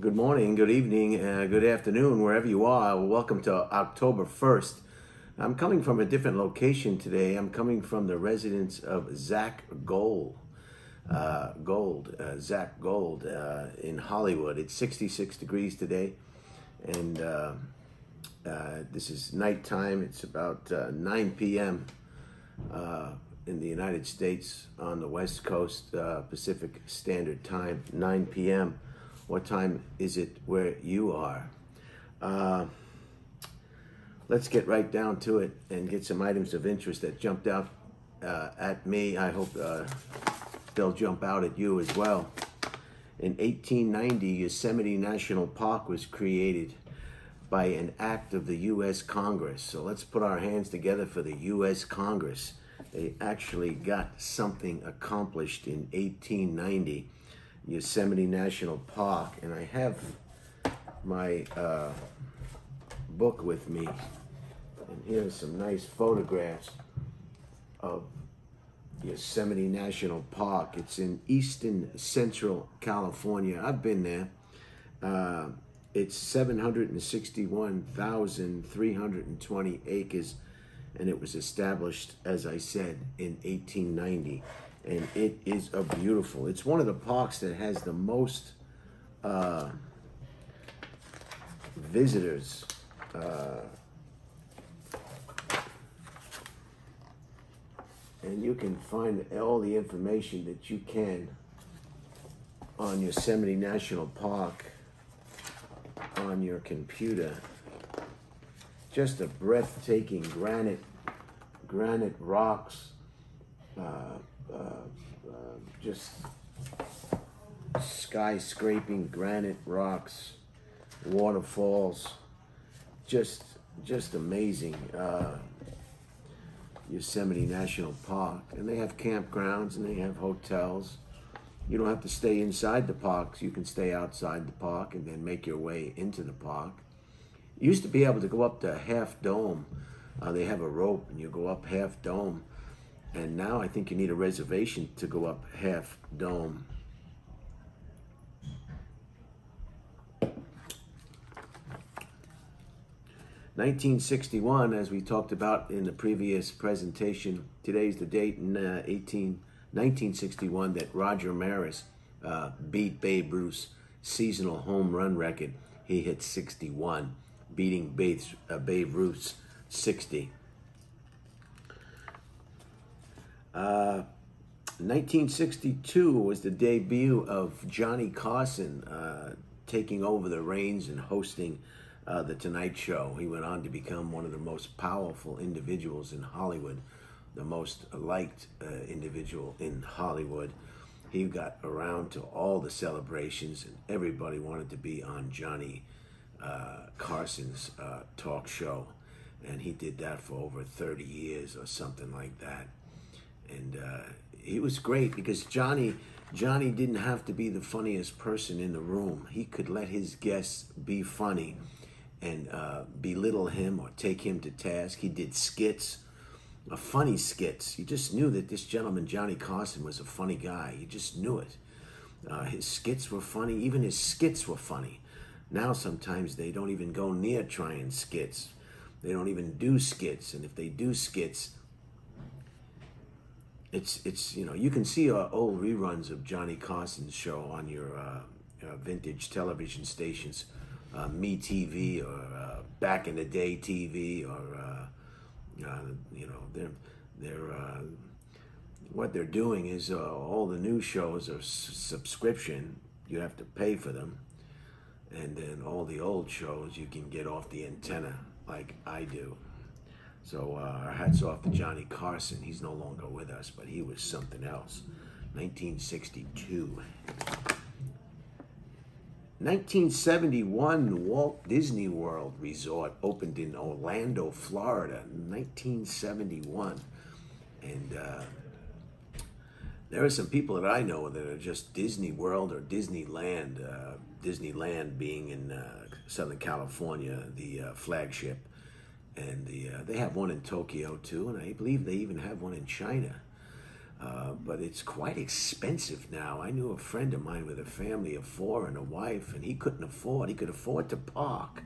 Good morning, good evening, good afternoon, wherever you are. Welcome to October 1st. I'm coming from a different location today. I'm coming from the residence of Zack Zack Gold in Hollywood. It's 66 degrees today, and this is nighttime. It's about 9 p.m. In the United States on the West Coast, Pacific Standard Time, 9 p.m. What time is it where you are? Let's get right down to it and get some items of interest that jumped out at me. I hope they'll jump out at you as well. In 1890, Yosemite National Park was created by an act of the U.S. Congress. So let's put our hands together for the U.S. Congress. They actually got something accomplished in 1890. Yosemite National Park, and I have my book with me, and here's some nice photographs of Yosemite National Park. It's in eastern central California. I've been there. It's 761,320 acres, and it was established, as I said, in 1890. And it is a beautiful, it's one of the parks that has the most visitors. And you can find all the information that you can on Yosemite National Park on your computer. Just a breathtaking granite rocks, just skyscraping granite rocks, waterfalls, just amazing. Yosemite National Park, and they have campgrounds and they have hotels. You don't have to stay inside the parks. You can stay outside the park and then make your way into the park. You used to be able to go up to Half Dome. They have a rope and you go up Half Dome. And now I think you need a reservation to go up Half Dome. (1961), as we talked about in the previous presentation, today's the date in 1961 that Roger Maris beat Babe Ruth's seasonal home run record. He hit 61, beating Babe Ruth's 60. 1962 was the debut of Johnny Carson taking over the reins and hosting The Tonight Show. He went on to become one of the most powerful individuals in Hollywood, the most liked individual in Hollywood. He got around to all the celebrations, and everybody wanted to be on Johnny Carson's talk show. And he did that for over 30 years or something like that. And he was great because Johnny didn't have to be the funniest person in the room. He could let his guests be funny and belittle him or take him to task. He did skits, funny skits. You just knew that this gentleman, Johnny Carson, was a funny guy. You just knew it. His skits were funny. Even his skits were funny. Now sometimes they don't even go near trying skits. They don't even do skits. And if they do skits, it's you know, you can see old reruns of Johnny Carson's show on your vintage television stations, MeTV or Back in the Day TV, or you know, they're what they're doing is all the new shows are subscription. You have to pay for them, and then all the old shows you can get off the antenna like I do. So our hats off to Johnny Carson. He's no longer with us, but he was something else. 1962. 1971, Walt Disney World Resort opened in Orlando, Florida. 1971. And there are some people that I know that are just Disney World or Disneyland. Disneyland being in Southern California, the flagship. And they have one in Tokyo too, and I believe they even have one in China. But it's quite expensive now. I knew a friend of mine with a family of 4 and a wife, and he could afford to park,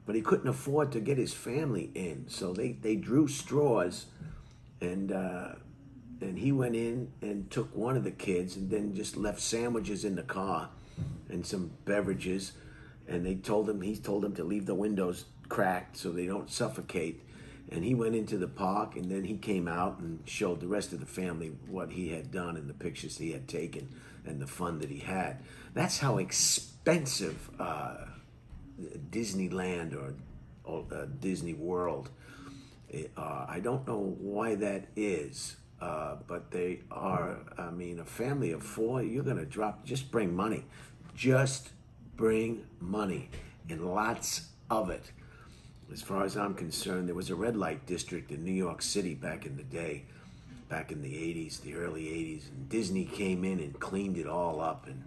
but he couldn't afford to get his family in. So they drew straws, and he went in and took one of the kids and then just left sandwiches in the car and some beverages. And he told him to leave the windows cracked so they don't suffocate. And he went into the park, and then he came out and showed the rest of the family what he had done and the pictures he had taken and the fun that he had. That's how expensive Disneyland or Disney World. I don't know why that is, but they are. I mean, a family of 4, you're going to drop. Just bring money. Just bring money, and lots of it. As far as I'm concerned, there was a red light district in New York City back in the day, back in the 80s, the early 80s, and Disney came in and cleaned it all up. And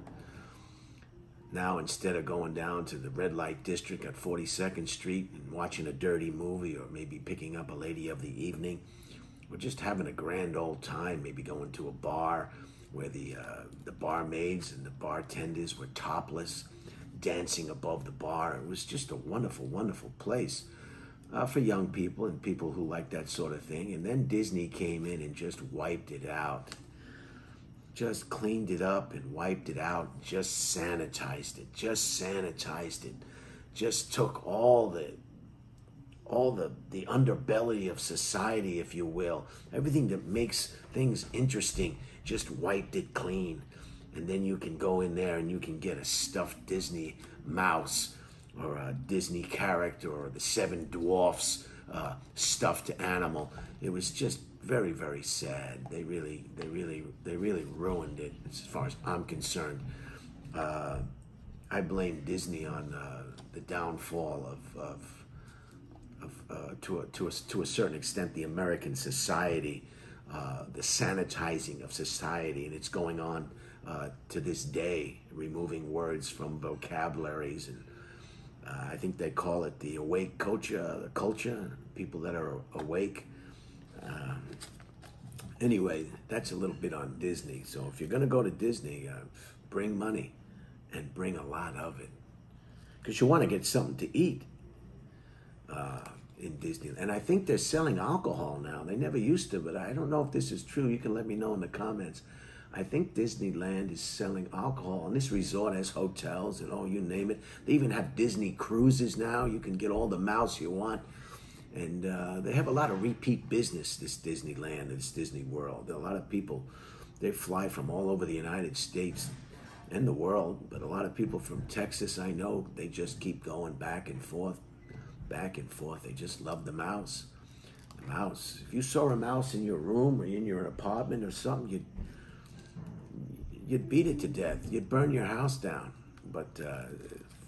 now, instead of going down to the red light district at 42nd Street and watching a dirty movie or maybe picking up a lady of the evening, we're just having a grand old time, maybe going to a bar where the barmaids and the bartenders were topless, dancing above the bar. It was just a wonderful, wonderful place for young people and people who like that sort of thing. And then Disney came in and just wiped it out. Just cleaned it up and wiped it out. Just sanitized it. Just took all the underbelly of society, if you will. Everything that makes things interesting, just wiped it clean. And then you can go in there and you can get a stuffed Disney mouse or a Disney character or the 7 Dwarfs stuffed animal. It was just very, very sad. They really ruined it as far as I'm concerned. I blame Disney on the downfall to a certain extent, the American society, the sanitizing of society, and it's going on to this day, removing words from vocabularies, and I think they call it the awake culture, people that are awake. Anyway, that's a little bit on Disney. So if you're going to go to Disney, bring money and bring a lot of it, because you want to get something to eat in Disney. And I think they're selling alcohol now. They never used to, but I don't know if this is true. You can let me know in the comments. I think Disneyland is selling alcohol, and this resort has hotels and you name it. They even have Disney cruises now. You can get all the mouse you want. And they have a lot of repeat business, this Disneyland, this Disney World. A lot of people, they fly from all over the United States and the world, but a lot of people from Texas, I know, they just keep going back and forth. They just love the mouse. The mouse. If you saw a mouse in your room or in your apartment or something, you'd beat it to death. You'd burn your house down. But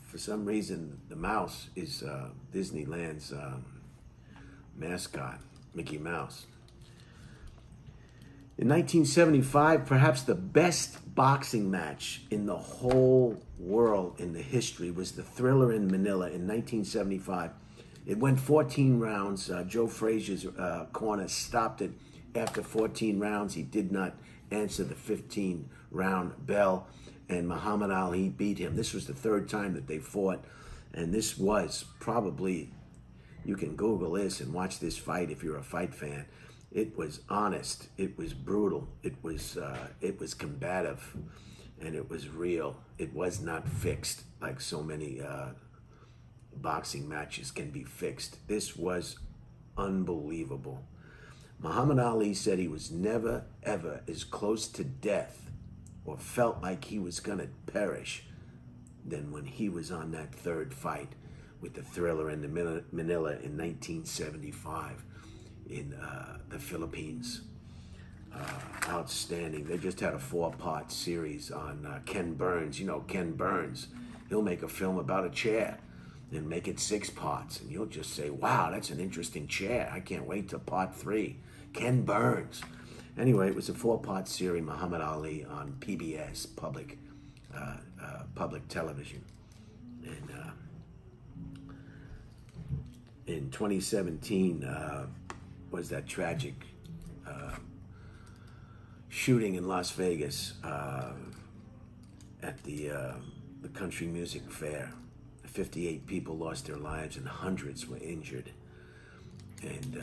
for some reason, the mouse is Disneyland's mascot, Mickey Mouse. In 1975, perhaps the best boxing match in the whole world in the history was the Thriller in Manila in 1975. It went 14 rounds. Joe Frazier's corner stopped it after 14 rounds. He did not answer the 15-round bell, and Muhammad Ali beat him. This was the 3rd time that they fought, and this was probably, you can Google this and watch this fight if you're a fight fan. It was honest, it was brutal, it was combative, and it was real. It was not fixed like so many boxing matches can be fixed. This was unbelievable. Muhammad Ali said he was never, ever as close to death or felt like he was going to perish than when he was on that 3rd fight with the Thriller in the Manila in 1975 in the Philippines. Outstanding. They just had a 4-part series on Ken Burns. You know Ken Burns. He'll make a film about a chair and make it 6 parts. And you'll just say, wow, that's an interesting chair. I can't wait till part 3. Ken Burns. Anyway, it was a 4-part series, Muhammad Ali, on PBS, public television. And in 2017 was that tragic shooting in Las Vegas at the country music fair. 58 people lost their lives and hundreds were injured. And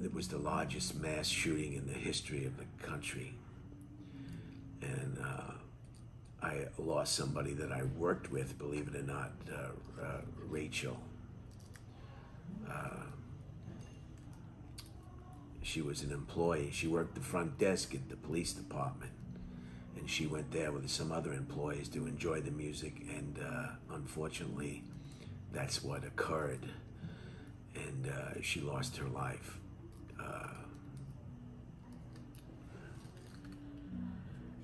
it was the largest mass shooting in the history of the country. And I lost somebody that I worked with, believe it or not, Rachel. She was an employee. She worked the front desk at the police department. And she went there with some other employees to enjoy the music. And unfortunately, that's what occurred. And she lost her life.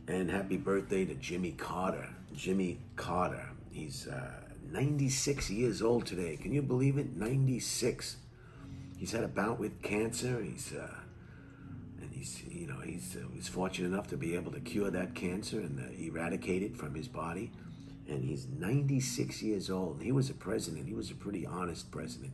And happy birthday to Jimmy Carter. Jimmy Carter. He's 96 years old today. Can you believe it? 96. He's had a bout with cancer. He's fortunate enough to be able to cure that cancer and eradicate it from his body. And he's 96 years old. He was a president. He was a pretty honest president.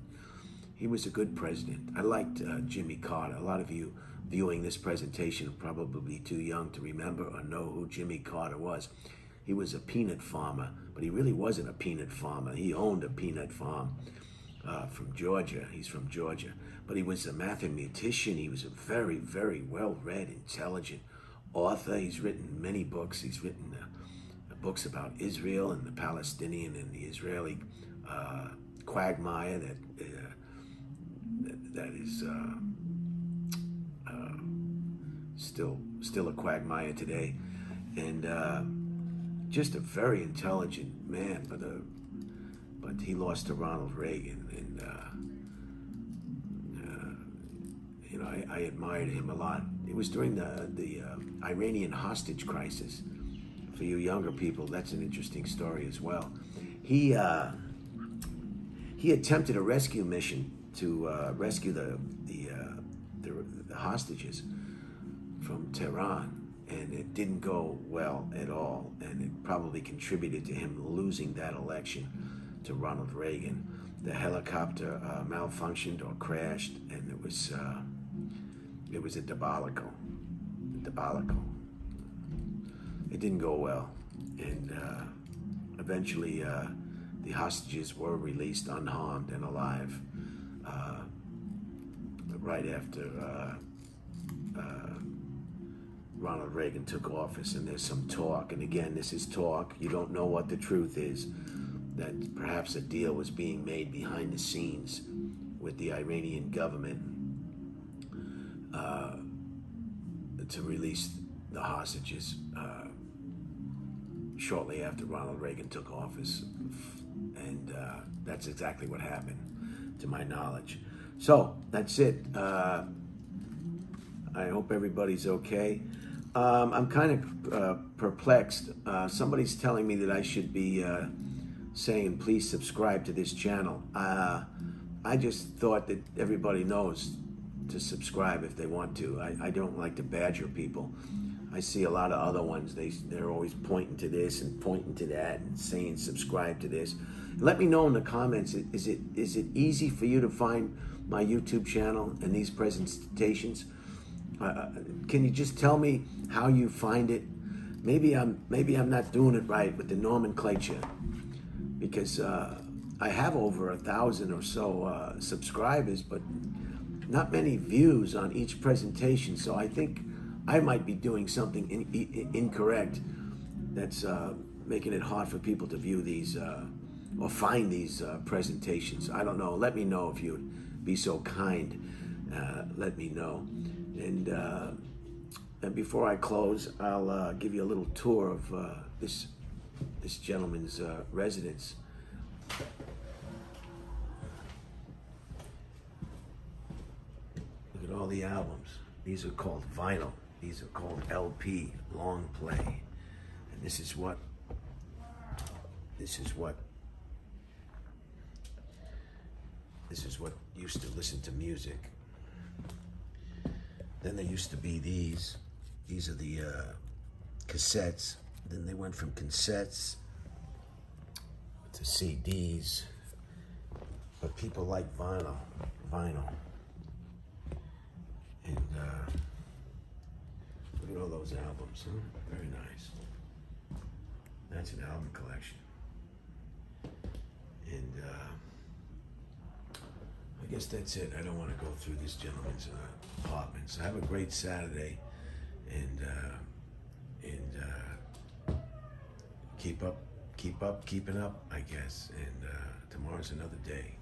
He was a good president. I liked Jimmy Carter. A lot of you viewing this presentation are probably too young to remember or know who Jimmy Carter was. He was a peanut farmer, but he really wasn't a peanut farmer. He owned a peanut farm from Georgia. He's from Georgia. But he was a mathematician. He was a very, very well-read, intelligent author. He's written many books. He's written books about Israel and the Palestinian and the Israeli quagmire that is still a quagmire today, and just a very intelligent man. But he lost to Ronald Reagan, and I admired him a lot. It was during the Iranian hostage crisis. For you younger people, that's an interesting story as well. He attempted a rescue mission to rescue the hostages from Tehran, and it didn't go well at all, and it probably contributed to him losing that election to Ronald Reagan. The helicopter malfunctioned or crashed, and it was a debacle. It didn't go well, and eventually the hostages were released unharmed and alive right after Ronald Reagan took office. And there's some talk, and again, this is talk, you don't know what the truth is, that perhaps a deal was being made behind the scenes with the Iranian government to release the hostages shortly after Ronald Reagan took office. And that's exactly what happened, to my knowledge. So, that's it. I hope everybody's okay. I'm kind of perplexed. Somebody's telling me that I should be saying, please subscribe to this channel. I just thought that everybody knows to subscribe if they want to. I don't like to badger people. I see a lot of other ones. They're always pointing to this and pointing to that and saying subscribe to this. Let me know in the comments. Is it easy for you to find my YouTube channel and these presentations? Can you just tell me how you find it? Maybe I'm not doing it right with the nomenclature, because I have over 1,000 or so subscribers, but not many views on each presentation. So I think I might be doing something incorrect that's making it hard for people to view these or find these presentations. I don't know. Let me know if you'd be so kind. Let me know. And before I close, I'll give you a little tour of this gentleman's residence. Look at all the albums. These are called vinyl. These are called LP, long play. And this is what used to listen to music. Then there used to be these. These are the cassettes. Then they went from cassettes to CDs. But people like vinyl. And look at of those albums, huh? Very nice. That's an album collection. And I guess that's it. I don't want to go through this gentleman's apartment. So have a great Saturday, and keeping up, I guess. And tomorrow's another day.